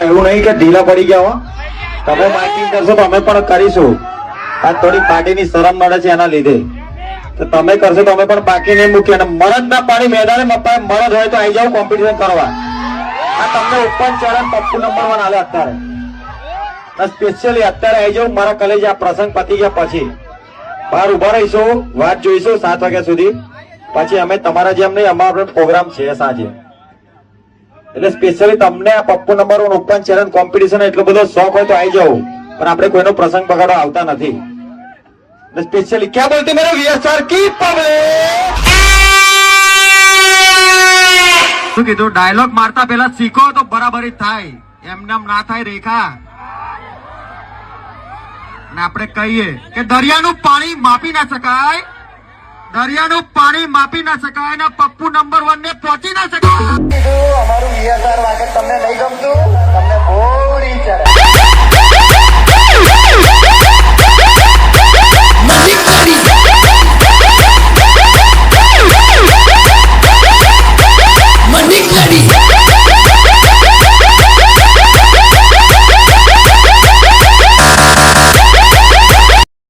એવું નહીં કે ઢીલા પડી ગયા હો. તમે માઇકિંગ કરશો તો અમે પણ કરીશું. આ થોડી પાર્ટીની શરમ મળે છે એના લીધે. તો તમે કરશો તો અમે પણ બાકી નહીં મૂકીએ. અને મરદ ના પાણી મેદાને મરદ હોય તો આવી જાવ કોમ્પિટિશન કરવા. આ તમને ઓપન ચેલેન્જ પપ્પુ નંબર 1 આલે અત્યારે. સ્પેશિયલી અત્યારે આવી જાવ મારા કલેજ. આ પ્રસંગ પતી ગયા પછી બહાર ઉભા રહીશું, વાત જોઈશું 7 વાગ્યા સુધી. પછી અમે તમારા જેમ નહીં, અમારો પ્રોગ્રામ છે સાંજે. એટલે સ્પેશિયલી તમને આ Pappu number 1 open challenge competition એટલો બધો શોખ હોય તો આવી જાવ. પણ આપણે કોઈનો પ્રસંગ બગાડવા આવતા નથી. સ્પેશિયલી ક્યાં બોલતી મેરે વીએસઆર કી પબ્લિક. શું કીધું? ડાયલોગ મારતા પહેલા શીખો તો બરાબરી થાય, એમને ના થાય. રેખા ને આપણે કહીએ કે દરિયાનું પાણી માપી ના શકાય, દરિયાનું પાણી માપી ના શકાય, ને પપ્પુ નંબર 1 ને પહોંચી ના શકાય.